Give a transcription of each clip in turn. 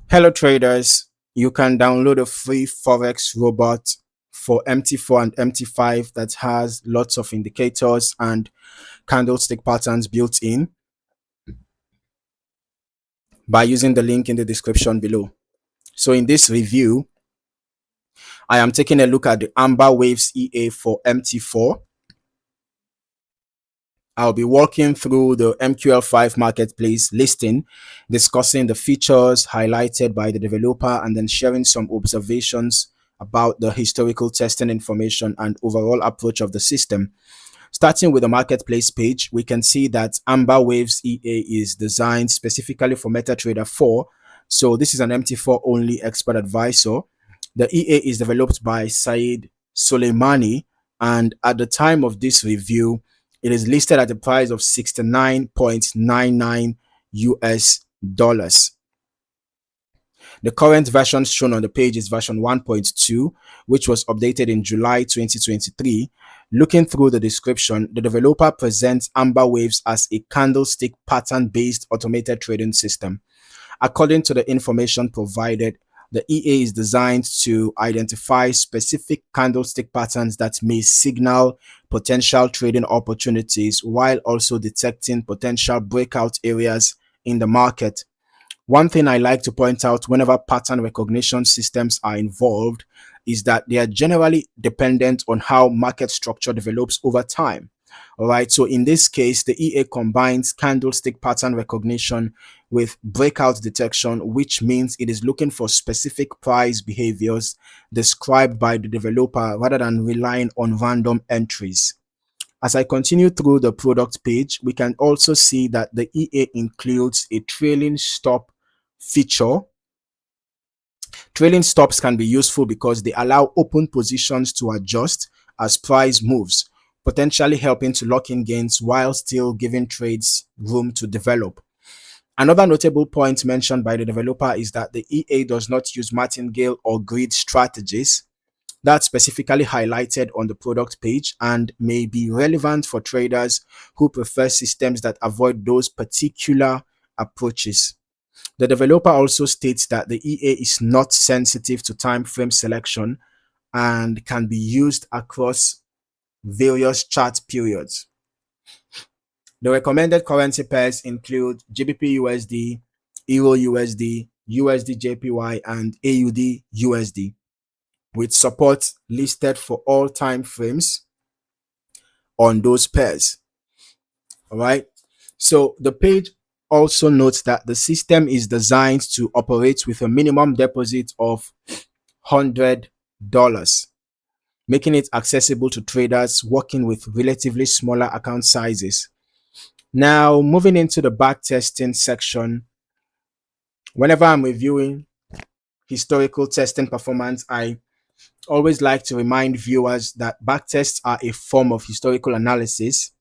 Hello traders, you can download a free Forex robot for MT4 and MT5 that has lots of indicators and candlestick patterns built in by using the link in the description below. So in this review, I am taking a look at the Amber Waves EA for MT4. I'll be walking through the MQL5 Marketplace listing, discussing the features highlighted by the developer, and then sharing some observations about the historical testing information and overall approach of the system. Starting with the marketplace page, we can see that Amber Waves EA is designed specifically for MetaTrader 4. So this is an MT4 only expert advisor. The EA is developed by Saeed Soleimani, and at the time of this review, it is listed at a price of 69.99 US dollars. The current version shown on the page is version 1.2, which was updated in July 2023. Looking through the description, the developer presents Amber Waves as a candlestick pattern-based automated trading system. According to the information provided, the EA is designed to identify specific candlestick patterns that may signal potential trading opportunities while also detecting potential breakout areas in the market. One thing I like to point out whenever pattern recognition systems are involved is that they are generally dependent on how market structure develops over time. All right, so in this case, the EA combines candlestick pattern recognition with breakout detection, which means it is looking for specific price behaviors described by the developer rather than relying on random entries. As I continue through the product page, we can also see that the EA includes a trailing stop feature. Trailing stops can be useful because they allow open positions to adjust as price moves, potentially helping to lock in gains while still giving trades room to develop. Another notable point mentioned by the developer is that the EA does not use martingale or grid strategies. That's specifically highlighted on the product page and may be relevant for traders who prefer systems that avoid those particular approaches. The developer also states that the EA is not sensitive to time frame selection and can be used across various chart periods. The recommended currency pairs include GBPUSD, EURUSD, USDJPY, and AUDUSD, with support listed for all time frames on those pairs. All right. So the page also notes that the system is designed to operate with a minimum deposit of $100, making it accessible to traders working with relatively smaller account sizes. Now, moving into the backtesting section, whenever I'm reviewing historical testing performance, I always like to remind viewers that backtests are a form of historical analysis.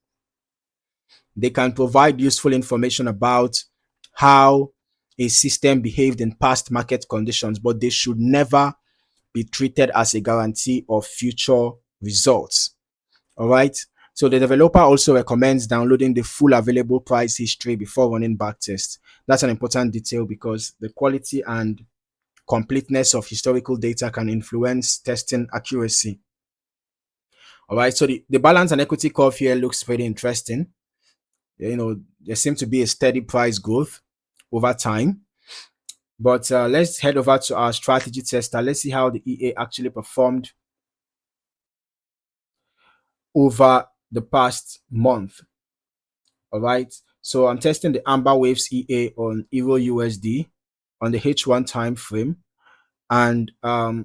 They can provide useful information about how a system behaved in past market conditions, but they should never be treated as a guarantee of future results. All right. So the developer also recommends downloading the full available price history before running backtests. That's an important detail because the quality and completeness of historical data can influence testing accuracy. All right. So the balance and equity curve here looks pretty interesting. There seems to be a steady price growth over time. But let's head over to our strategy tester. Let's see how the EA actually performed over the past month. All right. So I'm testing the Amber Waves EA on EURUSD on the H1 time frame. And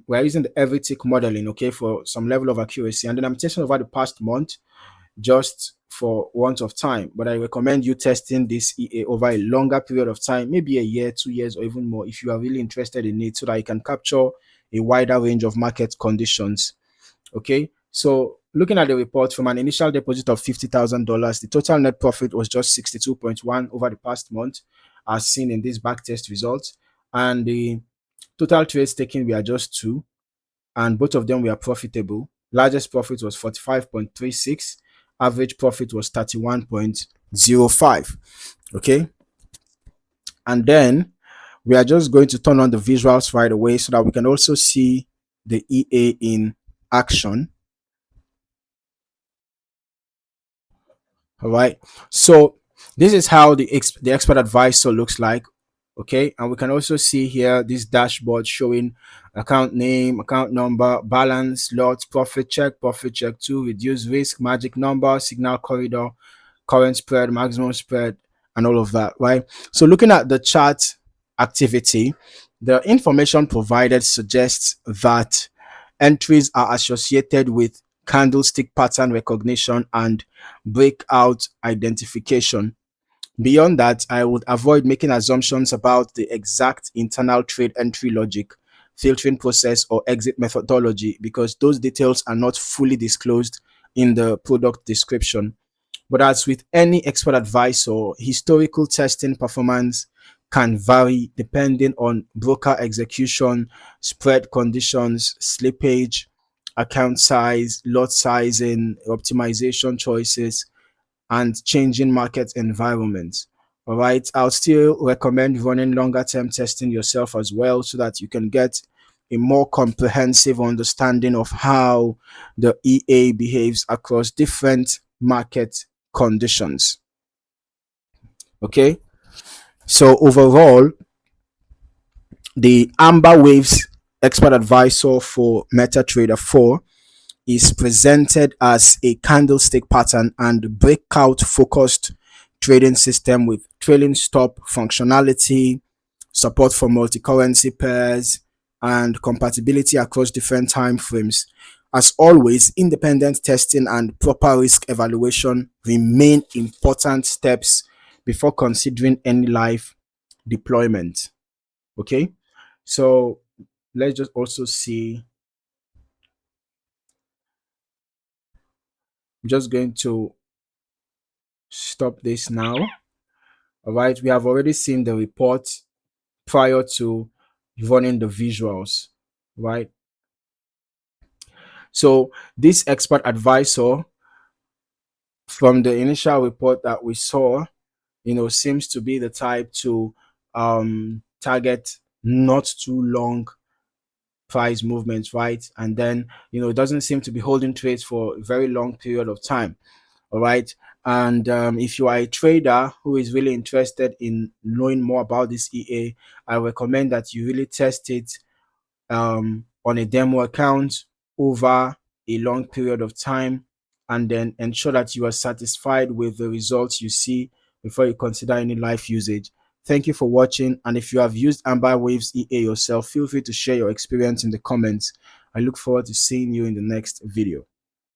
we're using the every tick modeling, okay, for some level of accuracy. And then I'm testing over the past month just for want of time. But I recommend you testing this EA over a longer period of time, maybe a year, 2 years, or even more, if you are really interested in it, so that you can capture a wider range of market conditions. Okay, so looking at the report, from an initial deposit of $50,000, the total net profit was just 62.1 over the past month, as seen in this backtest results. And the total trades taken were just 2, and both of them were profitable. Largest profit was 45.36. Average profit was 31.05. Okay. And then we are just going to turn on the visuals right away so that we can also see the EA in action. All right, so this is how the expert advisor looks like. Okay, and we can also see here this dashboard showing account name, account number, balance, lot, profit check 2, reduce risk, magic number, signal corridor, current spread, maximum spread, and all of that, right? So looking at the chart activity, the information provided suggests that entries are associated with candlestick pattern recognition and breakout identification. Beyond that, I would avoid making assumptions about the exact internal trade entry logic, filtering process, or exit methodology because those details are not fully disclosed in the product description. But as with any expert advisor, historical testing performance can vary depending on broker execution, spread conditions, slippage, account size, lot sizing, optimization choices, and changing market environments. All right, I'll still recommend running longer term testing yourself as well so that you can get a more comprehensive understanding of how the EA behaves across different market conditions. Okay, so overall, the Amber Waves Expert Advisor for MetaTrader 4 is presented as a candlestick pattern and breakout focused trading system with trailing stop functionality, support for multi-currency pairs, and compatibility across different time frames. As always, independent testing and proper risk evaluation remain important steps before considering any live deployment. Okay, so let's just also see. I'm just going to stop this now. All right, we have already seen the report prior to running the visuals, right? So this expert advisor, from the initial report that we saw, seems to be the type to target not too long price movements, right? And then it doesn't seem to be holding trades for a very long period of time. All right, and if you are a trader who is really interested in knowing more about this EA, I recommend that you really test it on a demo account over a long period of time, and then ensure that you are satisfied with the results you see before you consider any live usage. Thank you for watching, and if you have used Amber Waves EA yourself, feel free to share your experience in the comments. I look forward to seeing you in the next video.